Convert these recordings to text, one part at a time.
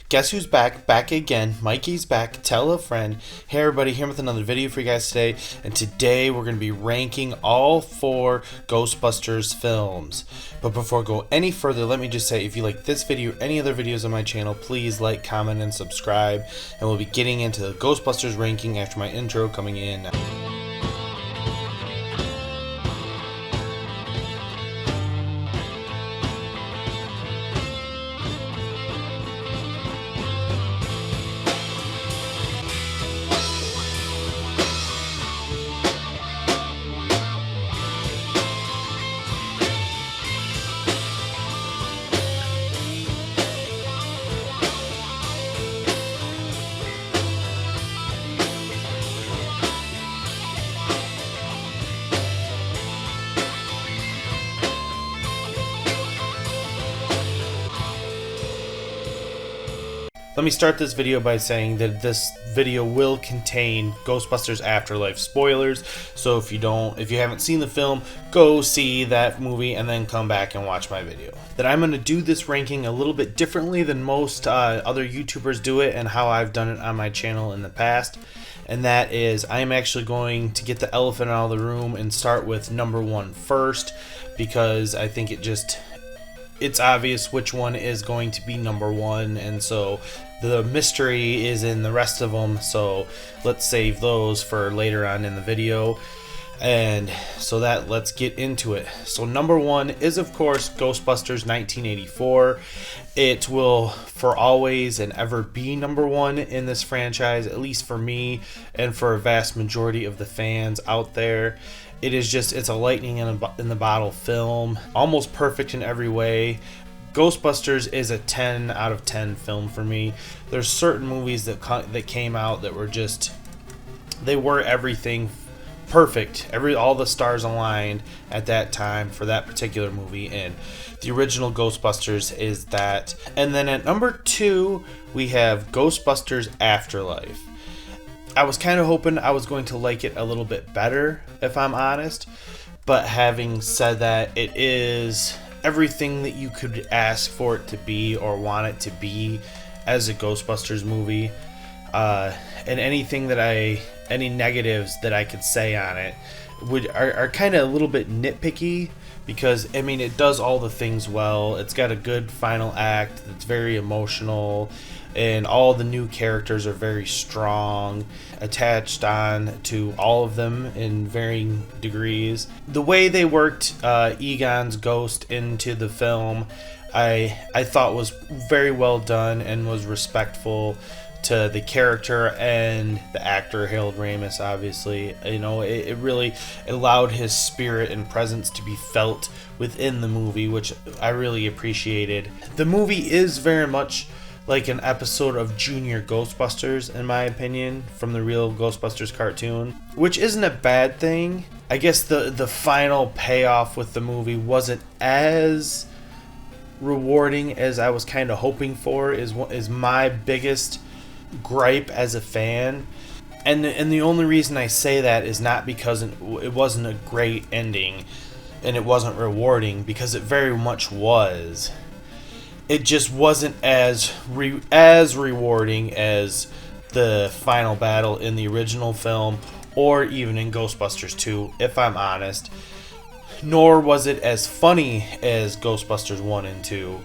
Guess who's back? Back again. Mikey's back. Tell a friend. Hey everybody, here with another video for you guys today. And today we're going to be ranking all 4 Ghostbusters films. But before I go any further, let me just say, if you like this video or any other videos on my channel, please like, comment, and subscribe. And we'll be getting into the Ghostbusters ranking after my intro coming in. Let me start this video by saying that this video will contain Ghostbusters Afterlife spoilers. So if you haven't seen the film, go see that movie and then come back and watch my video. That I'm going to do this ranking a little bit differently than most other YouTubers do it and how I've done it on my channel in the past. And that is, I'm actually going to get the elephant out of the room and start with number 1 first, because I think it's obvious which one is going to be number 1, and so the mystery is in the rest of them, so let's save those for later on in the video. And so let's get into it. So number 1 is, of course, Ghostbusters 1984. It will for always and ever be number 1 in this franchise, at least for me and for a vast majority of the fans out there. It's a lightning in the bottle film, almost perfect in every way. Ghostbusters is a 10 out of 10 film for me. There's certain movies that came out that were they were everything perfect. All the stars aligned at that time for that particular movie, and the original Ghostbusters is that. And then at number 2, we have Ghostbusters Afterlife. I was kind of hoping I was going to like it a little bit better, if I'm honest. But having said that, it is everything that you could ask for it to be or want it to be as a Ghostbusters movie. And any negatives that I could say on it are kind of a little bit nitpicky, because it does all the things well. It's got a good final act that's very emotional, and all the new characters are very strong, attached on to all of them in varying degrees. The way they worked Egon's ghost into the film, I thought was very well done and was respectful to the character and the actor, Harold Ramis, obviously. It really allowed his spirit and presence to be felt within the movie, which I really appreciated. The movie is very much like an episode of Junior Ghostbusters, in my opinion, from the real Ghostbusters cartoon, which isn't a bad thing. I guess the final payoff with the movie wasn't as rewarding as I was kind of hoping for, is my biggest gripe as a fan. And the only reason I say that is not because it wasn't a great ending and it wasn't rewarding, because it very much was. It just wasn't as rewarding as the final battle in the original film, or even in Ghostbusters 2, if I'm honest. Nor was it as funny as Ghostbusters 1 and 2.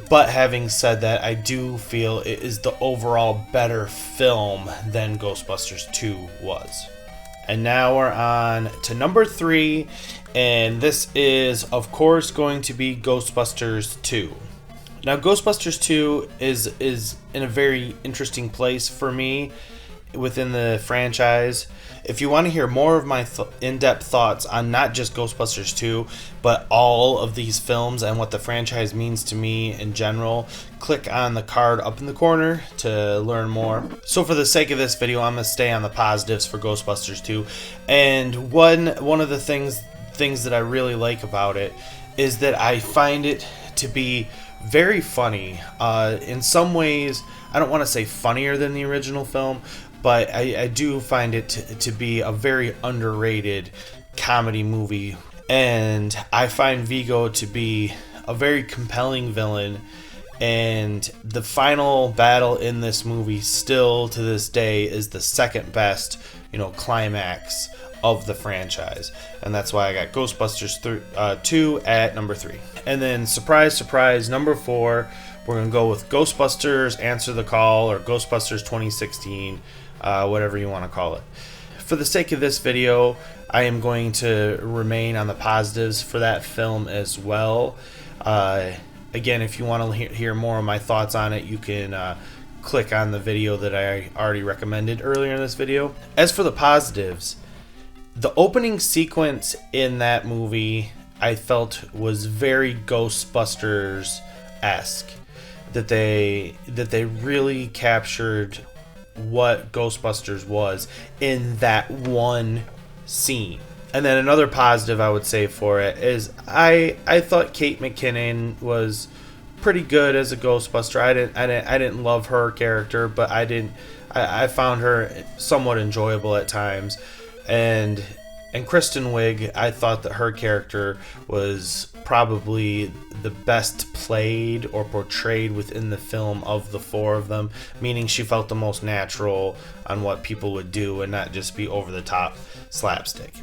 But having said that, I do feel it is the overall better film than Ghostbusters 2 was. And now we're on to number 3, and this is, of course, going to be Ghostbusters 2. Now, Ghostbusters 2 is in a very interesting place for me within the franchise. If you want to hear more of my in-depth thoughts on not just Ghostbusters 2, but all of these films and what the franchise means to me in general, click on the card up in the corner to learn more. So for the sake of this video, I'm going to stay on the positives for Ghostbusters 2. And one of the things that I really like about it is that I find it to be very funny. In some ways, I don't want to say funnier than the original film, but I do find it to be a very underrated comedy movie. And I find Vigo to be a very compelling villain And the final battle in this movie, still to this day, is the second best, climax of the franchise. And that's why I got Ghostbusters 2 at number 3. And then, surprise, surprise, number 4, we're going to go with Ghostbusters Answer the Call, or Ghostbusters 2016, whatever you want to call it. For the sake of this video, I am going to remain on the positives for that film as well. Again, if you want to hear more of my thoughts on it, you can click on the video that I already recommended earlier in this video. As for the positives, the opening sequence in that movie I felt was very Ghostbusters-esque. That they really captured what Ghostbusters was in that one scene. And then another positive I would say for it is I thought Kate McKinnon was pretty good as a Ghostbuster. I didn't love her character, but I found her somewhat enjoyable at times. And Kristen Wiig, I thought that her character was probably the best played or portrayed within the film of the four of them, meaning she felt the most natural on what people would do and not just be over the top slapstick.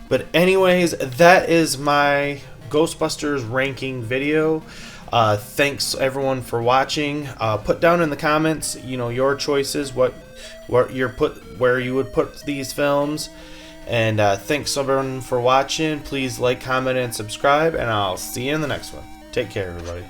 But anyways, that is my Ghostbusters ranking video. Thanks everyone for watching. Put down in the comments, your choices, where you would put these films. And thanks everyone for watching. Please like, comment, and subscribe, and I'll see you in the next one. Take care, everybody.